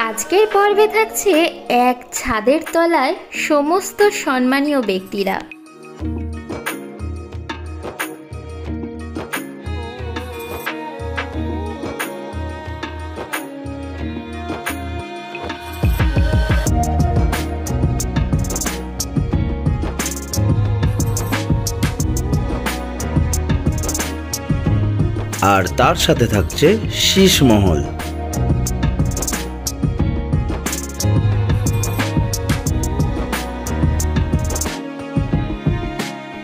আজকের পর্বে থাকছে এক ছাদের তলায় সমস্ত সম্মানীয় ব্যক্তিরা। আর তার সাথে থাকছে শীষমহল।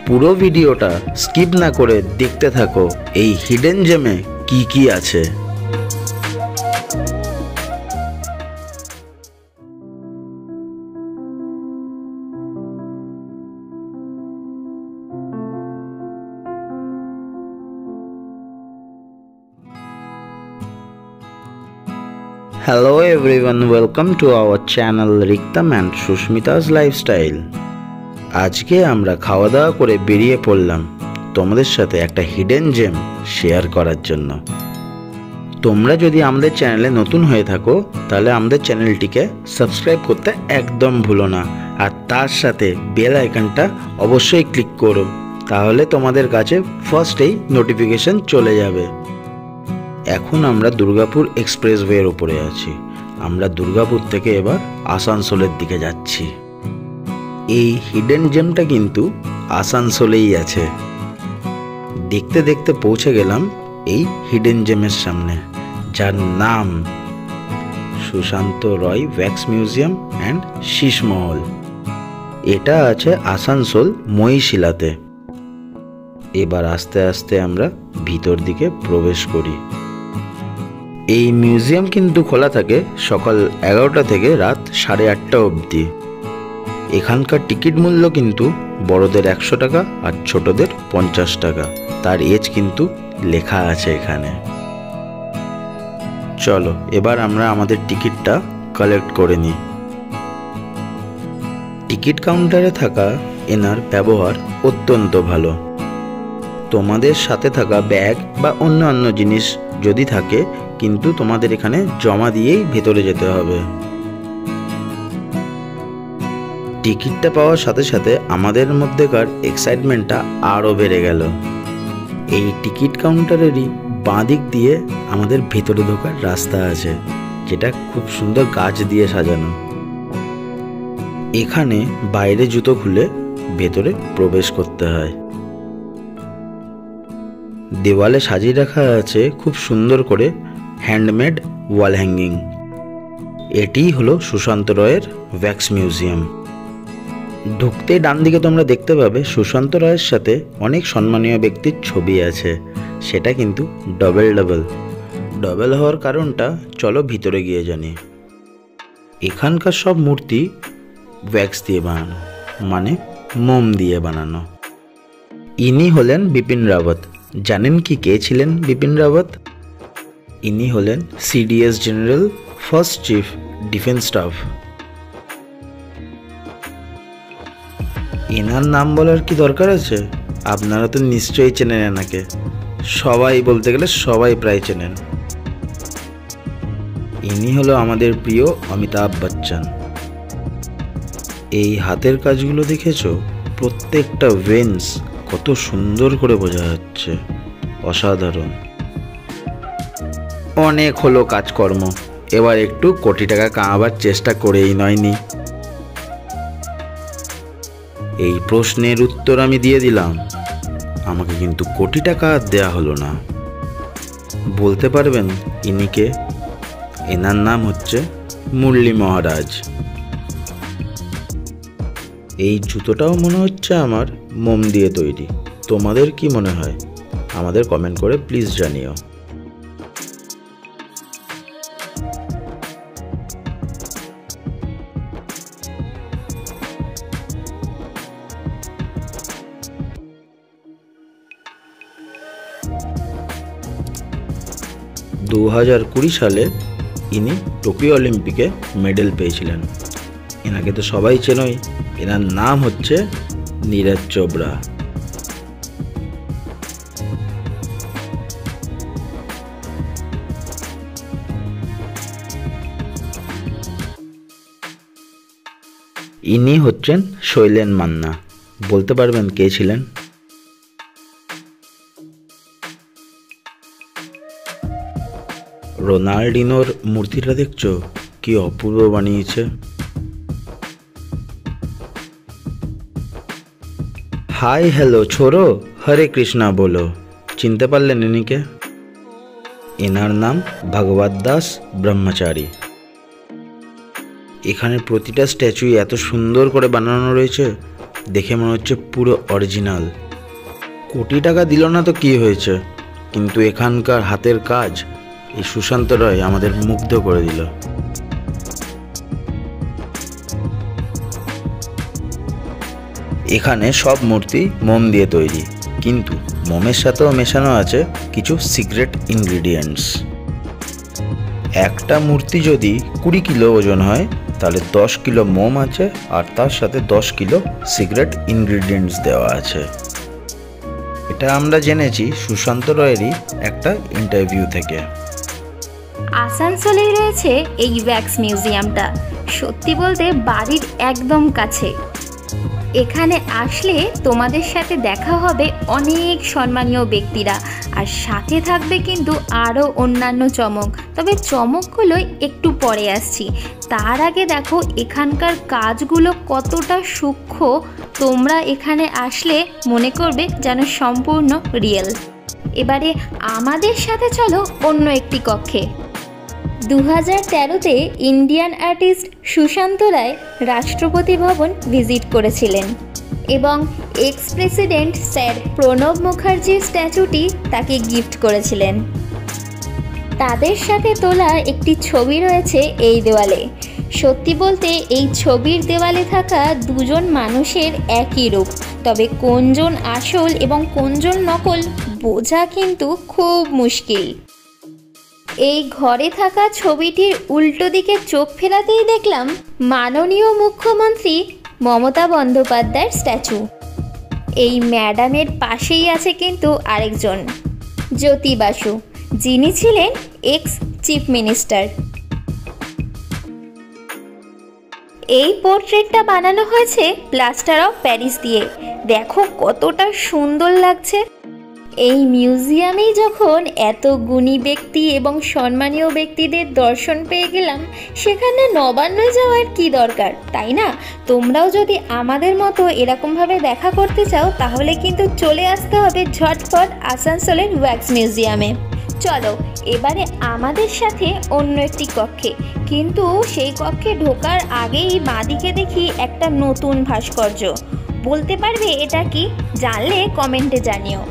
পুরো ভিডিওটা স্কিপ না করে দেখতে থাকো এই হিডেন জেমে কি কি আছে। Hello everyone, welcome to our channel Riktam and Shushmita's Lifestyle. আজকে আমরা খাওয়া দাওয়া করে বেরিয়ে পড়লাম তোমাদের সাথে একটা হিডেন জেম শেয়ার করার জন্য। তোমরা যদি আমাদের চ্যানেলে নতুন হয়ে থাকো তাহলে আমাদের চ্যানেলটিকে সাবস্ক্রাইব করতে একদম ভুলো না, আর তার সাথে বেল আইকনটা অবশ্যই ক্লিক করো, তাহলে তোমাদের কাছে ফার্স্টেই নোটিফিকেশন চলে যাবে। এখন আমরা দুর্গাপুর এক্সপ্রেসওয়ের উপরে আছি। আমরা দুর্গাপুর থেকে এবার আসানসোলের দিকে যাচ্ছি। এই হিডেন জেমটা কিন্তু আসানসোলেই আছে। দেখতে দেখতে পৌঁছে গেলাম এই হিডেন জেমের সামনে, যার নাম সুশান্ত রয় ওয়্যাক্স মিউজিয়াম অ্যান্ড শীষমহল। এটা আছে আসানসোল মহিশিলাতে। এবার আস্তে আস্তে আমরা ভিতর দিকে প্রবেশ করি। এই মিউজিয়াম কিন্তু খোলা থাকে সকাল 11টা থেকে রাত 8:30 অবধি। এখানকার টিকিট মূল্য কিন্তু বড়দের 100 টাকা আর ছোটদের 50 টাকা। তার এজ কিন্তু লেখা আছে এখানে। চলো এবার আমরা আমাদের টিকিটটা কালেক্ট করে নিই। টিকিট কাউন্টারে থাকা এনার ব্যবহার অত্যন্ত ভালো। তোমাদের সাথে থাকা ব্যাগ বা অন্যান্য জিনিস যদি থাকে কিন্তু তোমাদের এখানে জমা দিয়েই ভেতরে যেতে হবে। টিকিটটা পাওয়ার সাথে সাথে আমাদের মধ্যেকার এক্সাইটমেন্টটা আরও বেড়ে গেল। এই টিকিট কাউন্টারেরই বাঁ দিক দিয়ে আমাদের ভেতরে ঢোকার রাস্তা আছে, যেটা খুব সুন্দর গাছ দিয়ে সাজানো। এখানে বাইরে জুতো খুলে ভেতরে প্রবেশ করতে হয়। দেওয়ালে সাজিয়ে রাখা আছে খুব সুন্দর করে হ্যান্ডমেড ওয়াল হ্যাঙ্গিং। এটিই হলো সুশান্ত রয়ের ওয়্যাক্স মিউজিয়াম। ঢুকতে ডান দিকে তোমরা দেখতে পাবে সুশান্ত রয়ের সাথে অনেক সম্মানীয় ব্যক্তির ছবি আছে। সেটা কিন্তু ডবল হওয়ার কারণটা চলো ভিতরে গিয়ে জানি। এখানকার সব মূর্তি ওয়্যাক্স দিয়ে বানানো, মানে মোম দিয়ে বানানো। ইনি হলেন বিপিন রাওয়াত। জানেন কি কে ছিলেন বিপিন রাওয়াত? ইনি হলেন CDS general, first chief defence staff. এনার নাম বলার কি দরকার আছে? আপনারা তো নিশ্চয়ই চেনেন এনাকে। সবাই বলতে গেলে সবাই প্রায় চেনেন। ইনি হলো আমাদের প্রিয় অমিতাভ বচ্চন। এই হাতের কাজগুলো দেখেছো? প্রত্যেকটা ভেন্স কত সুন্দর করে বোঝা যাচ্ছে, অসাধারণ। অনেক হলো কাজকর্ম, এবার একটু কোটি টাকা কামাবার চেষ্টা করেই নয়নি। এই প্রশ্নের উত্তর আমি দিয়ে দিলাম, আমাকে কিন্তু কোটি টাকা দেয়া হলো না। বলতে পারবেন ইনি কে? এনার নাম হচ্ছে মুরলী মহারাজ। এই জুতোটাও মনে হচ্ছে আমার মোম দিয়ে তৈরি। তোমাদের কি মনে হয়? আমাদের কমেন্ট করে প্লিজ জানিও। দু 2020 সালে ইনি টোকিও অলিম্পিকে মেডেল পেয়েছিলেন। এনাকে তো সবাই চেনই। এনার নাম হচ্ছে নীরজ চোপড়া। ইনি হচ্ছেন শৈলেন মান্না। বলতে পারবেন কে ছিলেন? রোনাল্ডিনোর মূর্তিটা দেখছো, কি অপূর্ব বানিয়েছে। হাই হ্যালো ছোড়ো, হরে কৃষ্ণা বলো। চিনতে পারলেন ইনিকে? এনার নাম ভগবত দাস ব্রহ্মচারী। এখানে প্রতিটা স্ট্যাচুই এত সুন্দর করে বানানো রয়েছে, দেখে মনে হচ্ছে পুরো অরিজিনাল। কোটি টাকা দিল না তো কি হয়েছে, কিন্তু এখানকার হাতের কাজ এই সুশান্ত রয় আমাদের মুগ্ধ করে দিল। এখানে সব মূর্তি মোম দিয়ে তৈরি, কিন্তু মোমের সাথেও মেশানো আছে কিছু সিক্রেট ইনগ্রিডিয়েন্টস। একটা মূর্তি যদি 20 কিলো ওজন হয়, তাহলে 10 কিলো মোম আছে আর তার সাথে 10 কিলো সিক্রেট ইনগ্রিডিয়েন্টস দেওয়া আছে। এটা আমরা জেনেছি সুশান্ত রয়েরই একটা ইন্টারভিউ থেকে। আসানসোলেই রয়েছে এই ওয়্যাক্স মিউজিয়ামটা। সত্যি বলতে বাড়ির একদম কাছে। এখানে আসলে তোমাদের সাথে দেখা হবে অনেক সম্মানীয় ব্যক্তিরা, আর সাথে থাকবে কিন্তু আরও অন্যান্য চমক। তবে চমকগুলো একটু পরে আসছি, তার আগে দেখো এখানকার কাজগুলো কতটা সূক্ষ্ম। তোমরা এখানে আসলে মনে করবে যেন সম্পূর্ণ রিয়েল। এবারে আমাদের সাথে চলো অন্য একটি কক্ষে। 2013-তে ইন্ডিয়ান আর্টিস্ট সুশান্ত রায় রাষ্ট্রপতি ভবন ভিজিট করেছিলেন এবং এক্স প্রেসিডেন্ট স্যার প্রণব মুখার্জির স্ট্যাচুটি তাকে গিফট করেছিলেন। তাদের সাথে তোলা একটি ছবি রয়েছে এই দেওয়ালে। সত্যি বলতে এই ছবির দেওয়ালে থাকা দুজন মানুষের একই রূপ, তবে কোনজন আসল এবং কোনজন নকল বোঝা কিন্তু খুব মুশকিল। এই ঘরে থাকা ছবিটির উল্টো দিকে চোখ ফেরাতেই দেখলাম মাননীয় মুখ্যমন্ত্রী মমতা বন্দ্যোপাধ্যায়ের স্ট্যাচু। এই ম্যাডামের পাশেই আছে কিন্তু আরেকজন, জ্যোতি বাসু, যিনি ছিলেন এক্স চিফ মিনিস্টার। এই পোর্ট্রেটটা বানানো হয়েছে প্লাস্টার অফ প্যারিস দিয়ে। দেখো কতটা সুন্দর লাগছে। এই মিউজিয়ামেই যখন এত গুণী ব্যক্তি এবং সম্মানীয় ব্যক্তিদের দর্শন পেয়ে গেলাম, সেখানে নবান্নে যাওয়ার কি দরকার, তাই না? তোমরাও যদি আমাদের মতো এরকমভাবে দেখা করতে চাও, তাহলে কিন্তু চলে আসতে হবে ঝটপট আসানসোলের ওয়্যাক্স মিউজিয়ামে। চলো এবারে আমাদের সাথে অন্য একটি কক্ষে, কিন্তু সেই কক্ষে ঢোকার আগেই বাঁদিকে দেখি একটা নতুন ভাস্কর্য। বলতে পারবে এটা কি? জানলে কমেন্টে জানিও।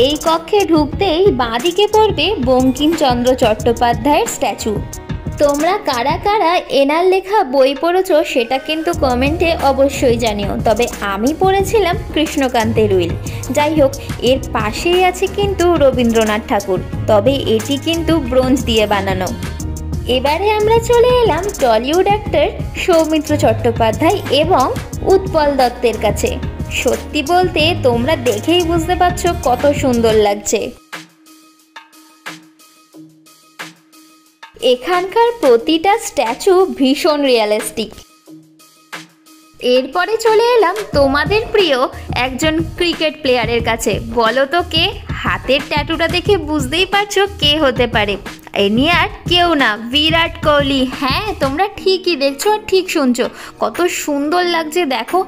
এই কক্ষে ঢুকতেই বাঁদিকে পড়বে বঙ্কিমচন্দ্র চট্টোপাধ্যায়ের স্ট্যাচু। তোমরা কারা কারা এনার লেখা বই পড়েছো সেটা কিন্তু কমেন্টে অবশ্যই জানিও। তবে আমি পড়েছিলাম কৃষ্ণকান্তের উইল। যাই হোক, এর পাশেই আছে কিন্তু রবীন্দ্রনাথ ঠাকুর, তবে এটি কিন্তু ব্রোঞ্জ দিয়ে বানানো। এবারে আমরা চলে এলাম টলিউড অ্যাক্টর সৌমিত্র চট্টোপাধ্যায় এবং উৎপল দত্তের কাছে। সত্যি বলতে তোমরা দেখেই বুঝতে পারছো কত সুন্দর লাগছে। এখানকার প্রতিটা স্ট্যাচু ভীষণ রিয়েলিস্টিক। এরপরে চলে এলাম তোমাদের প্রিয় একজন ক্রিকেট প্লেয়ারের কাছে। বলো তো কে? হাতের ট্যাটুটা দেখে বুঝতেই পারছো কে হতে পারে। এনি আর কেউ না, বিরাট কোহলি। হ্যাঁ, তোমরা ঠিকই দেখছো আর ঠিক শুনছো। কত সুন্দর লাগছে দেখো।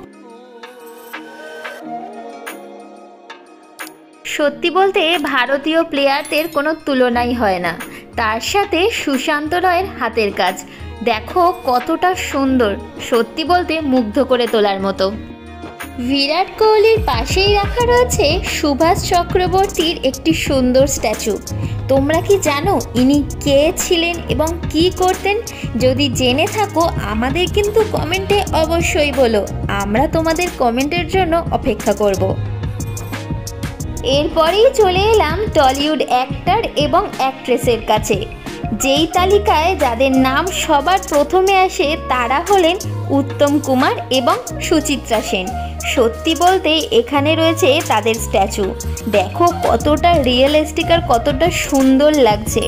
সত্যি বলতে ভারতীয় প্লেয়ারদের কোনো তুলনাই হয় না। তার সাথে সুশান্ত রয়ের হাতের কাজ দেখো কতটা সুন্দর, সত্যি বলতে মুগ্ধ করে তোলার মতো। বিরাট কোহলির পাশেই রাখা রয়েছে সুভাষ চক্রবর্তীর একটি সুন্দর স্ট্যাচু। তোমরা কি জানো ইনি কে ছিলেন এবং কি করতেন? যদি জেনে থাকো আমাদের কিন্তু কমেন্টে অবশ্যই বলো, আমরা তোমাদের কমেন্টের জন্য অপেক্ষা করব। এরপরেই চলে এলাম টলিউড অ্যাক্টর এবং অ্যাক্ট্রেসের কাছে। যেই তালিকায় যাদের নাম সবার প্রথমে আসে তারা হলেন উত্তম কুমার এবং সুচিত্রা সেন। সত্যি বলতে এখানে রয়েছে তাদের স্ট্যাচু। দেখো কতটা রিয়েলিস্টিক আর কতটা সুন্দর লাগছে।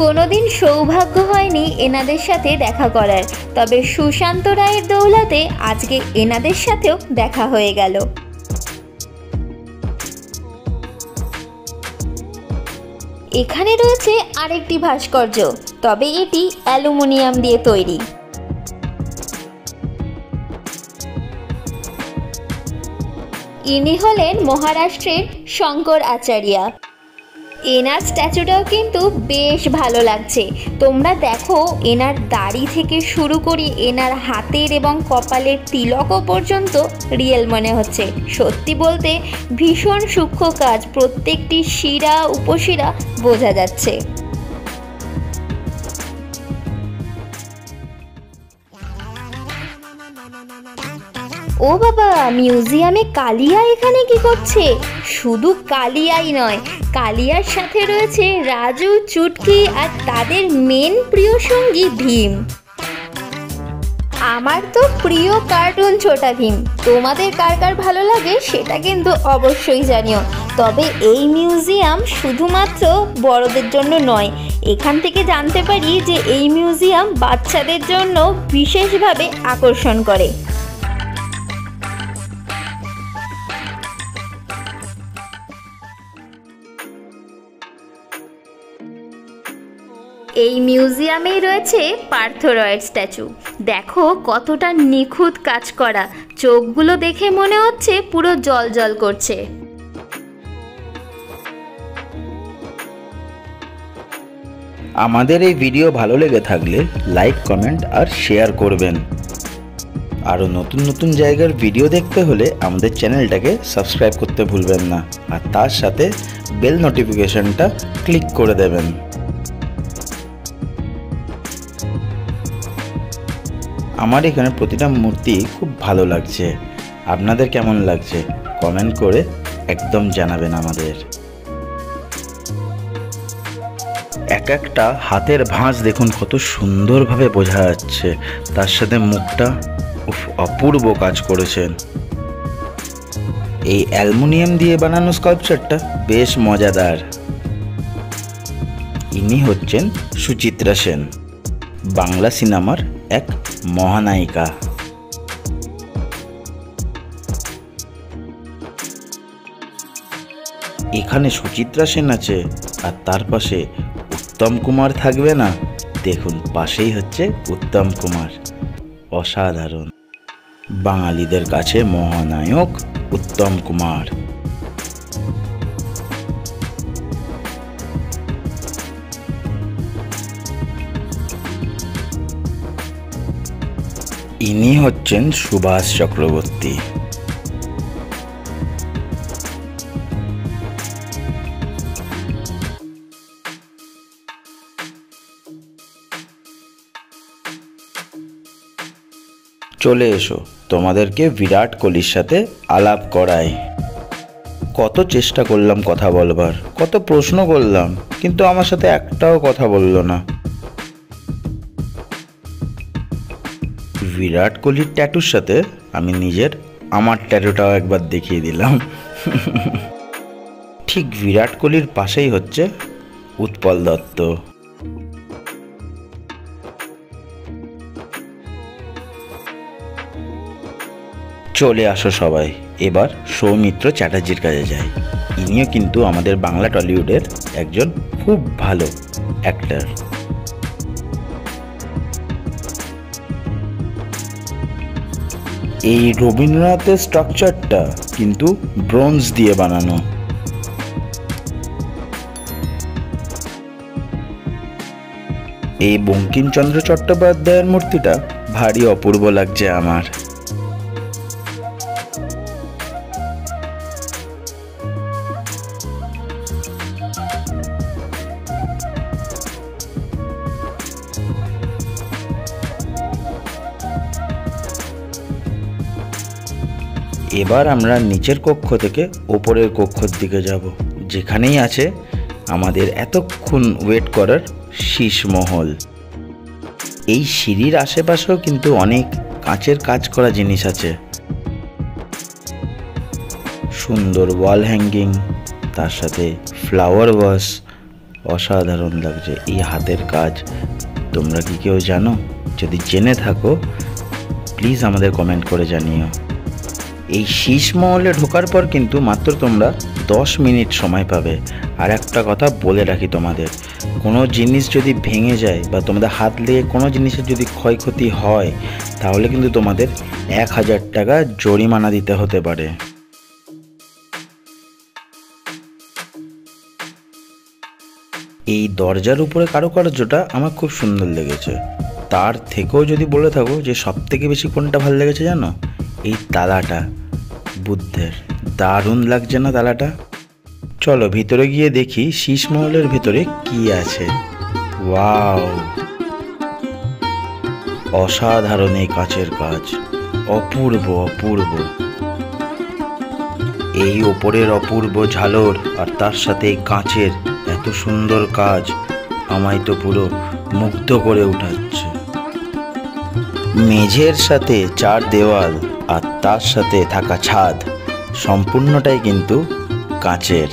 কোনোদিন সৌভাগ্য হয়নি এনাদের সাথে দেখা করার, তবে সুশান্ত রায়ের দৌলতে আজকে এনাদের সাথেও দেখা হয়ে গেল। এখানে রয়েছে আরেকটি ভাস্কর্য, তবে এটি অ্যালুমিনিয়াম দিয়ে তৈরি। ইনি হলেন মহারাষ্ট্রের শঙ্কর আচার্য। এনার স্ট্যাচুটাও কিন্তু বেশ ভালো লাগছে। তোমরা দেখো এনার দাড়ি থেকে শুরু করি এনার হাতের এবং কপালের তিলকও পর্যন্ত রিয়েল মনে হচ্ছে। সত্যি বলতে ভীষণ সূক্ষ্ম কাজ, প্রত্যেকটি শিরা উপশিরা বোঝা যাচ্ছে। ও বাবা, মিউজিয়ামে কালিয়া এখানে কি করছে? শুধু কালিয়াই নয়, কালিয়ার সাথে রয়েছে রাজু, চুটকি আর তাদের মেন প্রিয় সঙ্গী ভীম। আমার তো প্রিয় কার্টুন ছোটা ভীম। তোমাদের কার কার ভালো লাগে সেটা কিন্তু অবশ্যই জানিও। তবে এই মিউজিয়াম শুধুমাত্র বড়দের জন্য নয়, এখান থেকে জানতে পারি যে এই মিউজিয়াম বাচ্চাদের জন্য বিশেষভাবে আকর্ষণ করে। এই মিউজিয়ামেই রয়েছে পার্থ রয়ের স্ট্যাচু। দেখো কতটা নিখুঁত কাজ করা, চোখগুলো দেখে মনে হচ্ছে পুরো জ্বলজ্বল করছে। আমাদের এই ভিডিও ভালো লেগে থাকলে লাইক, কমেন্ট আর শেয়ার করবেন। আরও নতুন নতুন জায়গার ভিডিও দেখতে হলে আমাদের চ্যানেলটাকে সাবস্ক্রাইব করতে ভুলবেন না, আর তার সাথে বেল নোটিফিকেশনটা ক্লিক করে দেবেন। আমার এখানে প্রতিটা মূর্তি খুব ভালো লাগছে। আপনাদের কেমন লাগছে কমেন্ট করে একদম জানাবেন আমাদের। এক একটা হাতের ভাঁজ দেখুন কত সুন্দরভাবে বোঝা যাচ্ছে, তার সাথে মুখটা অপূর্ব কাজ করেছেন। এই অ্যালুমিনিয়াম দিয়ে বানানো স্কাল্পচারটা বেশ মজাদার। ইনি হচ্ছেন সুচিত্রা সেন, বাংলা সিনেমার এক মহানায়িকা। এখানে সুচিত্রা সেন আছে আর তার পাশে উত্তম কুমার থাকবে না? দেখুন পাশেই হচ্ছে উত্তম কুমার। অসাধারণ। বাঙালিদের কাছে মহানায়ক উত্তম কুমার। ইনি হচ্ছেন সুভাষ চক্রবর্তী। চলে এসো, তোমাদেরকে বিরাট কোহলির সাথে আলাপ করাই। কত চেষ্টা করলাম কথা বলবার, কত প্রশ্ন করলাম, কিন্তু আমার সাথে একটাও কথা বললো না। বিরাট কোহলির ট্যাটুর সাথে আমি আমার ট্যাটুটাও একবার দেখিয়ে দিলাম। ঠিক বিরাট কোহলির পাশেই হচ্ছে উৎপল দত্ত। চলে আসো সবাই, এবার সৌমিত্র চ্যাটার্জির কাছে যাই। ইনিও কিন্তু আমাদের বাংলা টলিউডের একজন খুব ভালো অ্যাক্টর। এই রবীন্দ্রনাথের স্ট্রাকচারটা কিন্তু ব্রোঞ্জ দিয়ে বানানো। এই বঙ্কিমচন্দ্র চট্টোপাধ্যায়ের মূর্তিটা ভারী অপূর্ব লাগছে আমার। এবার আমরা নিচের কক্ষ থেকে ওপরের কক্ষর দিকে যাব, যেখানেই আছে আমাদের এতক্ষণ ওয়েট করার শীষমহল। এই সিঁড়ির আশেপাশেও কিন্তু অনেক কাঁচের কাজ করা জিনিস আছে, সুন্দর ওয়াল হ্যাঙ্গিং, তার সাথে ফ্লাওয়ার ওয়াশ। অসাধারণ লাগছে এই হাতের কাজ। তোমরা কি কেউ জানো? যদি জেনে থাকো প্লিজ আমাদের কমেন্ট করে জানিও। এই শীষমহলে ঢোকার পর কিন্তু মাত্র তোমরা 10 মিনিট সময় পাবে। আর একটা কথা বলে রাখি তোমাদের, কোনো জিনিস যদি ভেঙে যায় বা তোমাদের হাত লেগে কোনো জিনিসের যদি ক্ষয়ক্ষতি হয়, তাহলে কিন্তু তোমাদের 1000 টাকা জরিমানা দিতে হতে পারে। এই দরজার উপরে কারুকার্যটা আমার খুব সুন্দর লেগেছে। তার থেকেও যদি বলে থাকো যে সবথেকে বেশি কোনটা ভালো লেগেছে জানো? এই তালাটা, বুদ্ধের। দারুণ লাগছে না তালাটা? চলো ভিতরে গিয়ে দেখি শীষমহলের ভিতরে কি আছে। ওয়াও, অসাধারণ এই কাচের কাজ, অপূর্ব অপূর্ব। এই ওপরের অপূর্ব ঝালর আর তার সাথে এই কাঁচের এত সুন্দর কাজ আমায় তো পুরো মুগ্ধ করে উঠাচ্ছে। মেঝের সাথে 4 দেওয়াল আর তার সাথে থাকা ছাদ সম্পূর্ণটাই কিন্তু কাঁচের।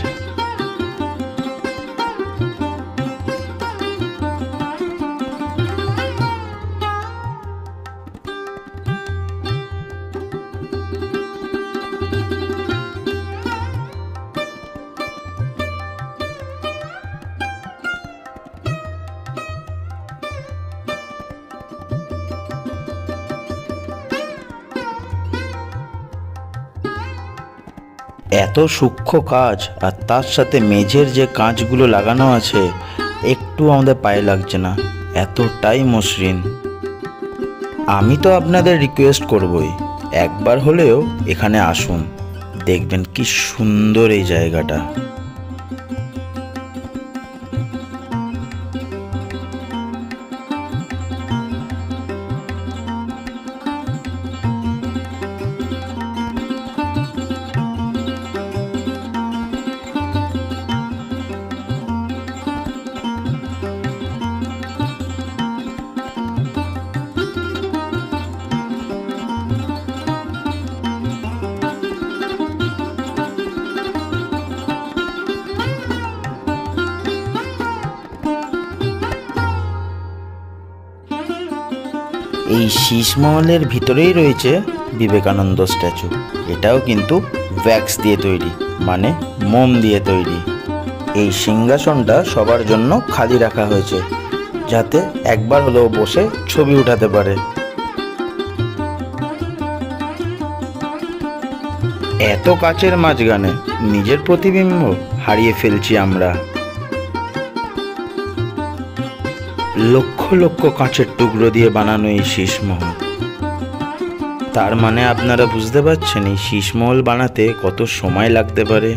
এত সূক্ষ্ম কাজ আর তার সাথে মেঝের যে কাঁচগুলো লাগানো আছে একটু আমাদের পায়ে লাগছে না, এতটাই মসৃণ। আমি তো আপনাদের রিকোয়েস্ট করবই, একবার হলেও এখানে আসুন, দেখবেন কি সুন্দর এই জায়গাটা। এই শীষমহলের ভিতরেই রয়েছে বিবেকানন্দ স্ট্যাচু। এটাও কিন্তু ওয়্যাক্স দিয়ে তৈরি, মানে মোম দিয়ে তৈরি। এই সিংহাসনটা সবার জন্য খালি রাখা হয়েছে, যাতে একবার হলেও বসে ছবি উঠাতে পারে। এত কাচের মাঝখানে নিজের প্রতিবিম্ব হারিয়ে ফেলছি আমরা। লক্ষ লক্ষ কাঁচের টুকরো দিয়ে বানানো এই শীষমহল। তার মানে আপনারা বুঝতে পারছেন এই শীষমহল বানাতে কত সময় লাগতে পারে।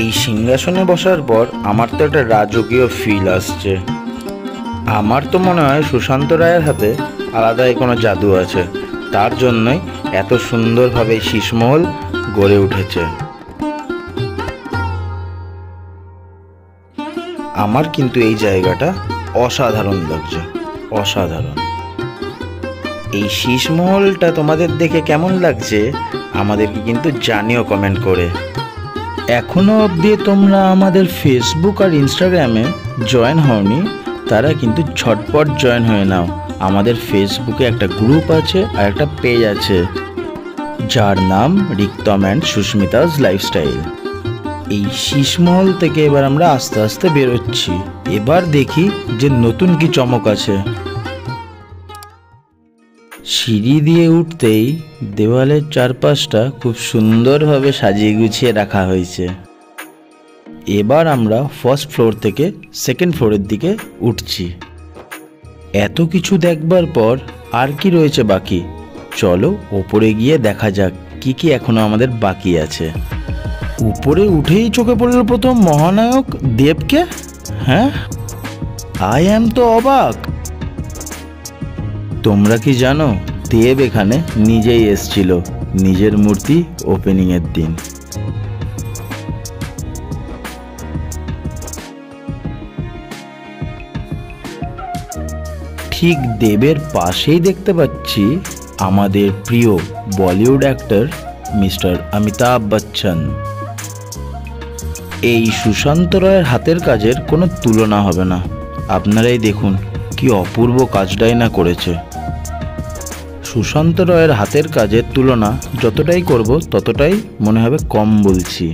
এই সিংহাসনে বসার পর আমার তো একটা রাজকীয় ফিল আসছে। আমার তো মনে হয় সুশান্ত রায়ের হাতে আলাদাই কোনো জাদু আছে, তার জন্যই এত সুন্দরভাবে শীষমহল গড়ে উঠেছে। আমার কিন্তু এই জায়গাটা অসাধারণ লাগছে, অসাধারণ। এই শীষমহলটা তোমাদের দেখে কেমন লাগছে আমাদেরকে কিন্তু জানিও কমেন্ট করে। এখনো অবধি তোমরা আমাদের ফেসবুক আর ইনস্টাগ্রামে জয়েন হওনি, তারা কিন্তু ঝটপট জয়েন হয়ে নাও। আমাদের ফেসবুকে একটা গ্রুপ আছে আর একটা পেজ আছে, যার নাম রিক্তম অ্যান্ড সুস্মিতাস লাইফস্টাইল। এই শীষমহল থেকে এবার আমরা আস্তে আস্তে বেরোচ্ছি। এবার দেখি যে নতুন কি চমক আছে। সিঁড়ি দিয়ে উঠতেই দেওয়ালের চারপাশটা খুব সুন্দরভাবে সাজিয়ে গুছিয়ে রাখা হয়েছে। এবার আমরা ফার্স্ট ফ্লোর থেকে সেকেন্ড ফ্লোরের দিকে উঠছি। এত কিছু দেখবার পর আর কি রয়েছে বাকি? চলো ওপরে গিয়ে দেখা যাক কি কি এখনো আমাদের বাকি আছে। উপরে উঠেই চোখে পড়ল প্রথম মহানায়ক দেবকে। হ্যাঁ, আই অ্যাম তো অবাক। তোমরা কি জানো দেব এখানে নিজেই এসেছিল নিজের মূর্তি ওপেনিং এর দিন। ঠিক দেবের পাশেই দেখতে পাচ্ছি আমাদের প্রিয় বলিউড অ্যাক্টর মিস্টার অমিতাভ বচ্চন। এই সুশান্ত রায়ের হাতের কাজের কোনো তুলনা হবে না। আপনারাই দেখুন কি অপূর্ব কাজটাই না করেছে। সুশান্ত রায়ের হাতের কাজের তুলনা যতটাই করব ততটাই মনে হবে কম বলছি।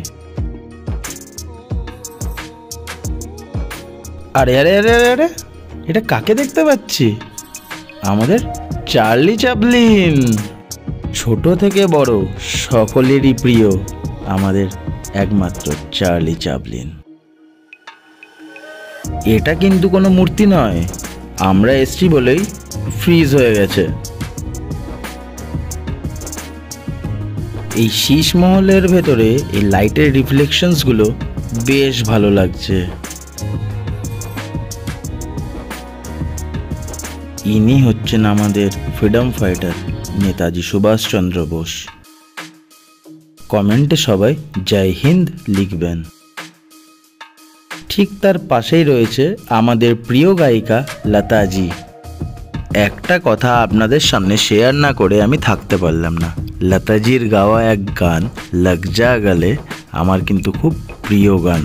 আরে আরে আরে আরে আরে, এটা কাকে দেখতে পাচ্ছি? আমাদের চার্লি চ্যাপলিন। ছোট থেকে বড় সকলেরই প্রিয় আমাদের একমাত্র চার্লি চ্যাপলিন। এটা কিন্তু কোনো মূর্তি নয়, আমরা এসছি বলেই ফ্রিজ হয়ে গেছে। এই শীষমহলের ভেতরে এই লাইটের রিফ্লেকশনসগুলো বেশ ভালো লাগছে। ইনি হচ্ছেন আমাদের ফ্রিডম ফাইটার নেতাজি সুভাষচন্দ্র বোস। কমেন্টে সবাই জয় হিন্দ লিখবেন। ঠিক তার পাশেই রয়েছে আমাদের প্রিয় গায়িকা লতাজি। একটা কথা আপনাদের সামনে শেয়ার না করে আমি থাকতে পারলাম না। লতাজির গাওয়া এক গান লগ যা গলে আমার কিন্তু খুব প্রিয় গান।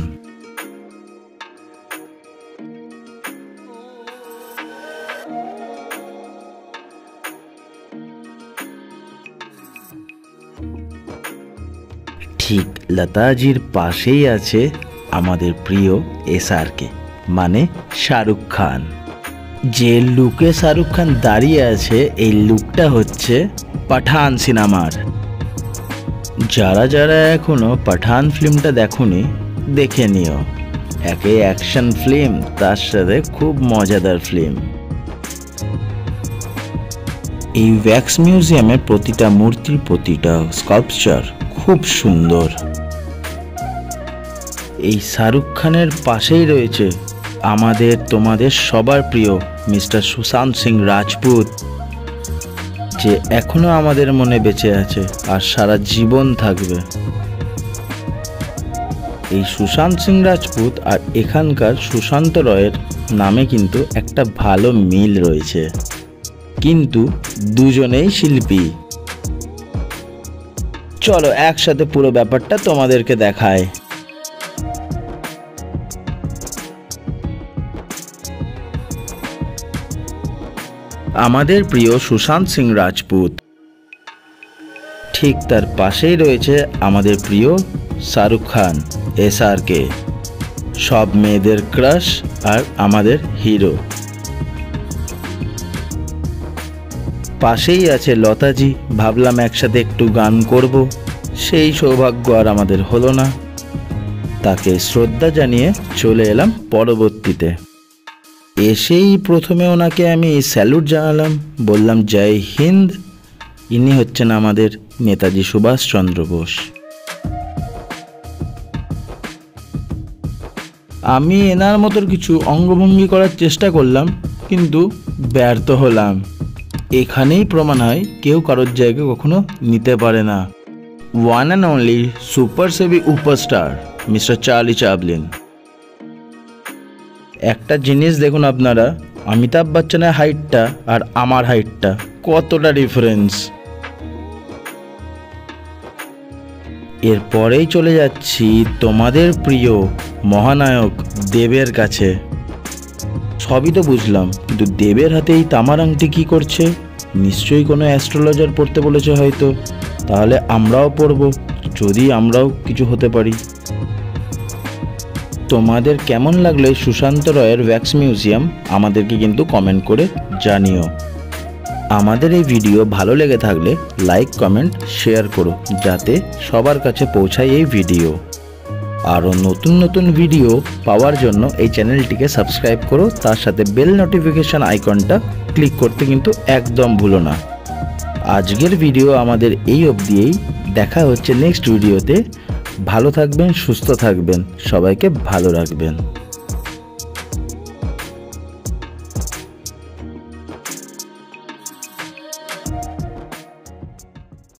ঠিক লতাজির পাশেই আছে আমাদের প্রিয় SRK মানে শাহরুখ খান। যে লুকে শাহরুখ খান দাঁড়িয়ে আছে এই লুকটা হচ্ছে পাঠান সিনেমার। যারা যারা এখনো পাঠান ফিল্মটা দেখোনি দেখে নিও। একে অ্যাকশন ফিল্ম, তার সাথে খুব মজাদার ফিল্ম। এই ওয়্যাক্স মিউজিয়ামের প্রতিটা মূর্তির প্রতিটা স্কাল্পচার খুব সুন্দর। এই শাহরুখ খানের পাশেই রয়েছে আমাদের তোমাদের সবার প্রিয় মিস্টার সুশান্ত সিং রাজপুত, যে এখনো আমাদের মনে বেঁচে আছে আর সারা জীবন থাকবে। এই সুশান্ত সিং রাজপুত আর এখানকার সুশান্ত রয়ের নামে কিন্তু একটা ভালো মিল রয়েছে, কিন্তু দুজনেই শিল্পী। চলো একসাথে পুরো ব্যাপারটা তোমাদেরকে দেখায়। আমাদের প্রিয় সুশান্ত সিং রাজপুত, ঠিক তার পাশেই রয়েছে আমাদের প্রিয় শাহরুখ খান SRK, সব মেয়েদের ক্রাশ আর আমাদের হিরো। পাশেই আছে লতাজি। ভাবলাম একসাথে একটু গান করব, সেই সৌভাগ্য আর আমাদের হলো না। তাকে শ্রদ্ধা জানিয়ে চলে এলাম পরবর্তীতে। এসেই প্রথমে ওনাকে আমি স্যালুট জানালাম, বললাম জয় হিন্দ। ইনি হচ্ছেন আমাদের নেতাজি সুভাষচন্দ্র বোস। আমি এনার মতোর কিছু অঙ্গভঙ্গি করার চেষ্টা করলাম, কিন্তু ব্যর্থ হলাম। এখানেই প্রমাণ হয় কেউ কারোর জায়গা কখনো নিতে পারে না। One and only super savvy upstart mister Charlie Chaplin. একটা জিনিস দেখুন আপনারা, অমিতাভ বচ্চনের হাইটটা আর আমার হাইটটা কতটা ডিফারেন্স। এরপরেই চলে যাচ্ছি তোমাদের প্রিয় মহানায়ক দেবের কাছে। সবই তো বুঝলাম, কিন্তু দেবের হাতে এই তামার আংটি কী করছে? নিশ্চয়ই কোনো অ্যাস্ট্রোলজার পড়তে বলেছে হয়তো। তাহলে আমরাও পড়ব, যদি আমরাও কিছু হতে পারি। তোমাদের কেমন লাগলো এই সুশান্ত রয়ের ওয়্যাক্স মিউজিয়াম আমাদেরকে কিন্তু কমেন্ট করে জানিও। আমাদের এই ভিডিও ভালো লেগে থাকলে লাইক, কমেন্ট, শেয়ার করো, যাতে সবার কাছে পৌঁছায় এই ভিডিও। আরও নতুন নতুন ভিডিও পাওয়ার জন্য এই চ্যানেলটিকে সাবস্ক্রাইব করো, তার সাথে বেল নোটিফিকেশান আইকনটা ক্লিক করতে কিন্তু একদম ভুলো না। আজকের ভিডিও আমাদের এই অবধিই। দেখা হচ্ছে নেক্সট ভিডিওতে। ভালো থাকবেন, সুস্থ থাকবেন, সবাইকে ভালো রাখবেন।